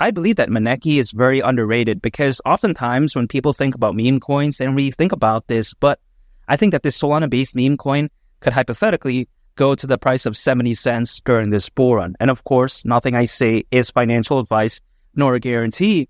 I believe that MANEKI is very underrated because oftentimes when people think about meme coins, they don't really think about this, but I think that this Solana-based meme coin could hypothetically go to the price of 70 cents during this bull run. And of course, nothing I say is financial advice nor a guarantee.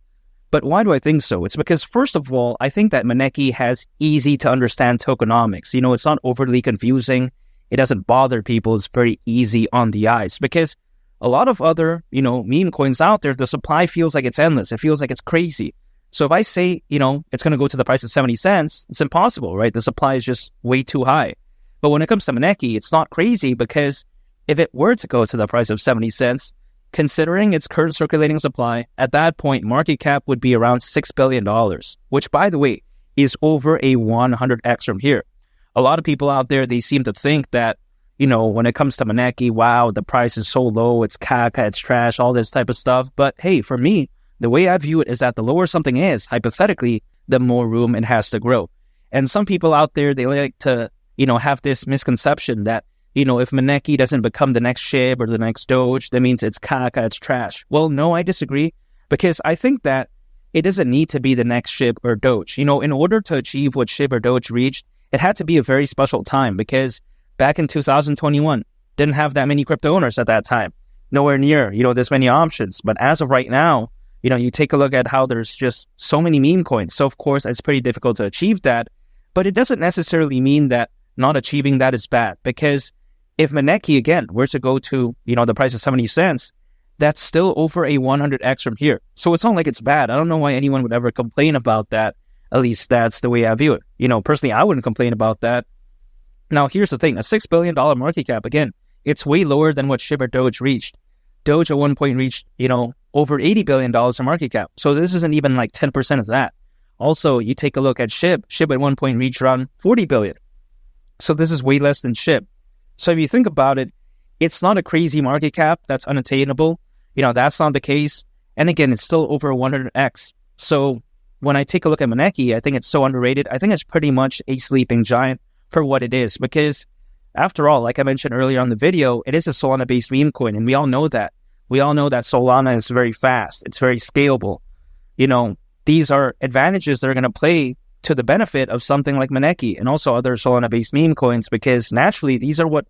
But why do I think so? It's because, first of all, I think that MANEKI has easy to understand tokenomics. It's not overly confusing. It doesn't bother people. It's very easy on the eyes because a lot of other, meme coins out there, the supply feels like it's endless. It feels like it's crazy. So if I say, it's going to go to the price of 70 cents, it's impossible, right? The supply is just way too high. But when it comes to MANEKI, it's not crazy because if it were to go to the price of 70 cents, considering its current circulating supply, at that point, market cap would be around $6 billion, which, by the way, is over a 100x from here. A lot of people out there, they seem to think that, when it comes to MANEKI, wow, the price is so low, it's caca, it's trash, all this type of stuff. But hey, for me, the way I view it is that the lower something is, hypothetically, the more room it has to grow. And some people out there, they like to, have this misconception that, if MANEKI doesn't become the next SHIB or the next Doge, that means it's caca, it's trash. Well, no, I disagree, because I think that it doesn't need to be the next SHIB or Doge. In order to achieve what SHIB or Doge reached, it had to be a very special time, because back in 2021, didn't have that many crypto owners at that time. Nowhere near, this many options. But as of right now, you take a look at how there's just so many meme coins. So of course, it's pretty difficult to achieve that. But it doesn't necessarily mean that not achieving that is bad, because if MANEKI, again, were to go to, the price of 70 cents, that's still over a 100x from here. So it's not like it's bad. I don't know why anyone would ever complain about that. At least that's the way I view it. Personally, I wouldn't complain about that. Now, here's the thing. A $6 billion market cap, again, it's way lower than what SHIB or Doge reached. Doge at one point reached, over $80 billion in market cap. So this isn't even like 10% of that. Also, you take a look at SHIB. SHIB at one point reached around 40 billion. So this is way less than SHIB. So if you think about it, it's not a crazy market cap that's unattainable. That's not the case. And again, it's still over 100x. So when I take a look at MANEKI, I think it's so underrated. I think it's pretty much a sleeping giant for what it is. Because after all, like I mentioned earlier on the video, it is a Solana-based meme coin. And we all know that. We all know that Solana is very fast. It's very scalable. These are advantages that are going to play to the benefit of something like MANEKI and also other Solana-based meme coins, because naturally these are what,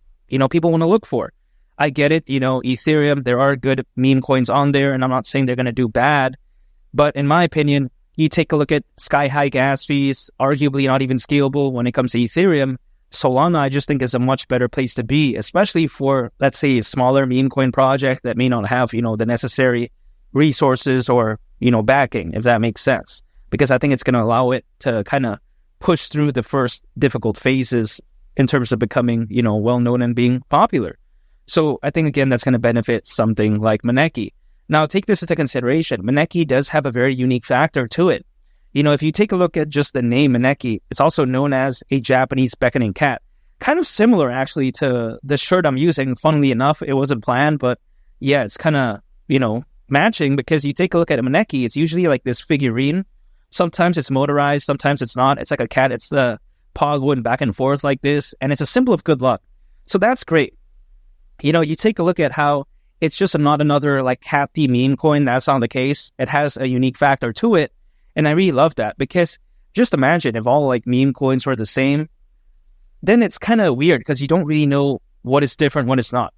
people want to look for. I get it, Ethereum, there are good meme coins on there, and I'm not saying they're going to do bad, but in my opinion, you take a look at sky-high gas fees, arguably not even scalable when it comes to Ethereum. Solana, I just think, is a much better place to be, especially for, let's say, a smaller meme coin project that may not have, the necessary resources or, backing, if that makes sense. Because I think it's going to allow it to kind of push through the first difficult phases in terms of becoming, well-known and being popular. So I think, again, that's going to benefit something like MANEKI. Now, take this into consideration. MANEKI does have a very unique factor to it. If you take a look at just the name MANEKI, it's also known as a Japanese beckoning cat. Kind of similar, actually, to the shirt I'm using. Funnily enough, it wasn't planned, but yeah, it's kind of, matching, because you take a look at a MANEKI, it's usually like this figurine. Sometimes it's motorized, sometimes it's not. It's like a cat. It's the paw going back and forth like this, and it's a symbol of good luck. So that's great. You take a look at how it's just not another like cat-y meme coin. That's not the case. It has a unique factor to it, and I really love that, because just imagine if all like meme coins were the same, then it's kind of weird because you don't really know what is different, what is not.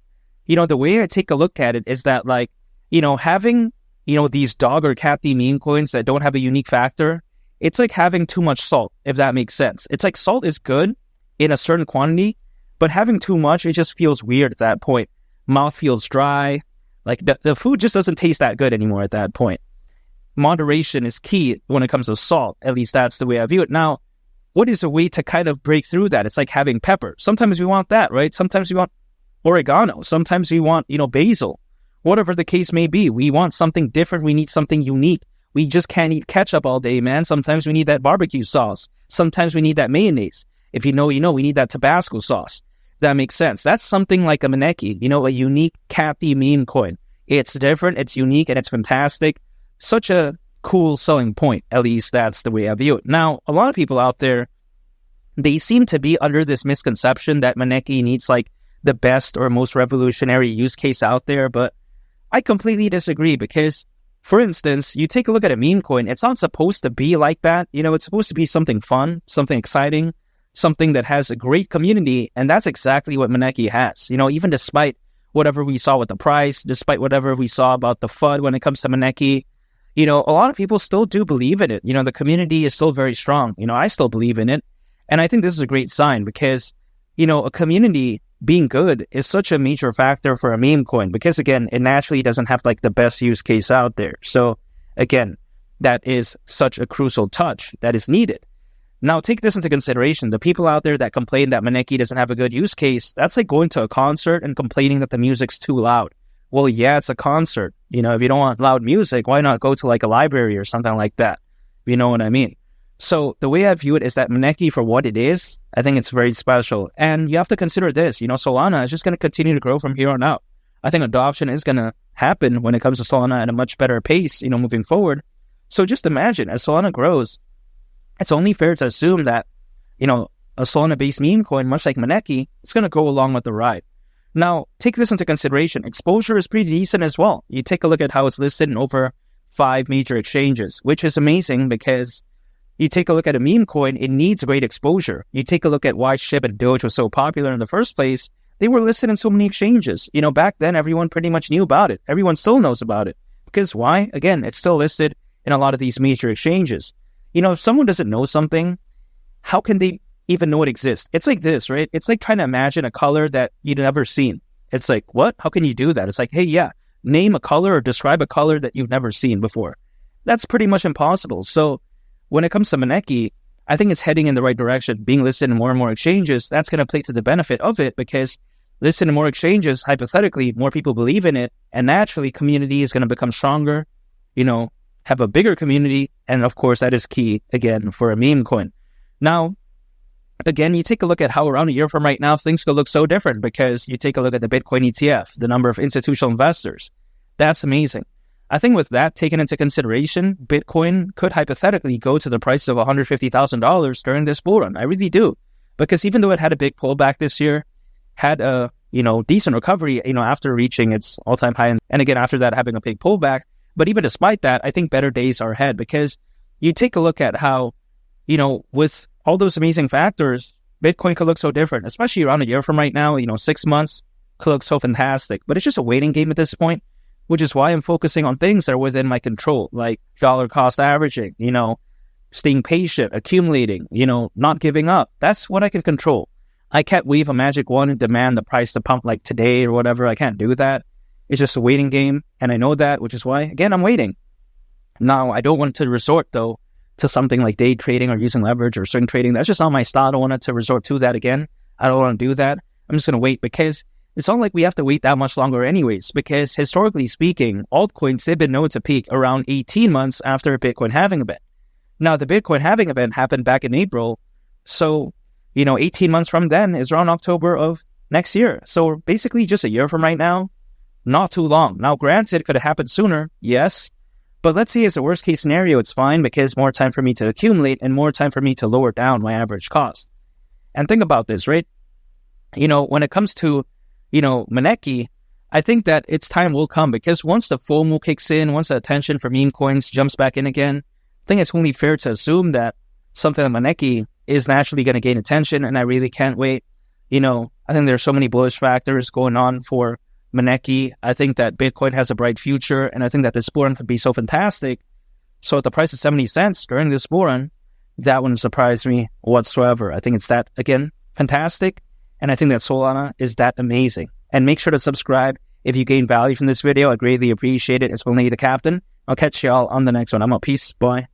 The way I take a look at it is that like, having these dog or cat-y meme coins that don't have a unique factor, it's like having too much salt, if that makes sense. It's like salt is good in a certain quantity, but having too much, it just feels weird at that point. Mouth feels dry. Like the food just doesn't taste that good anymore at that point. Moderation is key when it comes to salt. At least that's the way I view it. Now, what is a way to kind of break through that? It's like having pepper. Sometimes we want that, right? Sometimes we want oregano. Sometimes we want, basil. Whatever the case may be, we want something different. We need something unique. We just can't eat ketchup all day, man. Sometimes we need that barbecue sauce. Sometimes we need that mayonnaise. If we need that Tabasco sauce. That makes sense. That's something like a MANEKI, a unique cat-y meme coin. It's different, it's unique, and it's fantastic. Such a cool selling point. At least that's the way I view it. Now, a lot of people out there, they seem to be under this misconception that MANEKI needs like the best or most revolutionary use case out there, but I completely disagree, because For instance, you take a look at a meme coin, it's not supposed to be like that. It's supposed to be something fun, something exciting, something that has a great community, and that's exactly what MANEKI has. Even despite whatever we saw with the price, despite whatever we saw about the FUD when it comes to MANEKI, a lot of people still do believe in it. The community is still very strong. I still believe in it. And I think this is a great sign because, a community being good is such a major factor for a meme coin because, again, it naturally doesn't have like the best use case out there. So, again, that is such a crucial touch that is needed. Now, take this into consideration. The people out there that complain that MANEKI doesn't have a good use case, that's like going to a concert and complaining that the music's too loud. Well, yeah, it's a concert. If you don't want loud music, why not go to like a library or something like that? You know what I mean? So the way I view it is that MANEKI, for what it is, I think it's very special. And you have to consider this, Solana is just going to continue to grow from here on out. I think adoption is going to happen when it comes to Solana at a much better pace, moving forward. So just imagine, as Solana grows, it's only fair to assume that, a Solana-based meme coin, much like MANEKI, is going to go along with the ride. Now, take this into consideration. Exposure is pretty decent as well. You take a look at how it's listed in over 5 major exchanges, which is amazing because you take a look at a meme coin, it needs great exposure. You take a look at why SHIB and Doge was so popular in the first place. They were listed in so many exchanges. Back then, everyone pretty much knew about it. Everyone still knows about it. Because why? Again, it's still listed in a lot of these major exchanges. If someone doesn't know something, how can they even know it exists? It's like this, right? It's like trying to imagine a color that you'd never seen. It's like, what? How can you do that? It's like, hey, yeah, name a color or describe a color that you've never seen before. That's pretty much impossible. So when it comes to MANEKI, I think it's heading in the right direction. Being listed in more and more exchanges, that's going to play to the benefit of it because listed in more exchanges, hypothetically, more people believe in it, and naturally, community is going to become stronger, have a bigger community, and of course, that is key, again, for a meme coin. Now, again, you take a look at how around a year from right now, things could look so different because you take a look at the Bitcoin ETF, the number of institutional investors. That's amazing. I think with that taken into consideration, Bitcoin could hypothetically go to the price of $150,000 during this bull run. I really do. Because even though it had a big pullback this year, had a, decent recovery, after reaching its all-time high, and again, after that, having a big pullback. But even despite that, I think better days are ahead because you take a look at how, with all those amazing factors, Bitcoin could look so different, especially around a year from right now, 6 months could look so fantastic. But it's just a waiting game at this point, which is why I'm focusing on things that are within my control, like dollar cost averaging, staying patient, accumulating, not giving up. That's what I can control. I can't wave a magic wand and demand the price to pump like today or whatever. I can't do that. It's just a waiting game, and I know that, which is why, again, I'm waiting. Now, I don't want to resort, though, to something like day trading or using leverage or swing trading. That's just not my style. I don't want to resort to that again. I don't want to do that. I'm just going to wait because it's not like we have to wait that much longer anyways, because historically speaking, altcoins, they've been known to peak around 18 months after a Bitcoin halving event. Now, the Bitcoin halving event happened back in April, so, 18 months from then is around October of next year. So basically just a year from right now, not too long. Now, granted, could have happened sooner, yes, but let's say as a worst case scenario, it's fine because more time for me to accumulate and more time for me to lower down my average cost. And think about this, right? When it comes to MANEKI, I think that its time will come because once the FOMO kicks in, once the attention for meme coins jumps back in again, I think it's only fair to assume that something like MANEKI is naturally going to gain attention, and I really can't wait. I think there's so many bullish factors going on for MANEKI. I think that Bitcoin has a bright future, and I think that this bull run could be so fantastic. So at the price of 70 cents during this bull run, that wouldn't surprise me whatsoever. I think it's that, again, fantastic. And I think that Solana is that amazing. And make sure to subscribe if you gain value from this video. I greatly appreciate it. It's only the captain. I'll catch y'all on the next one. I'm out. Peace. Bye.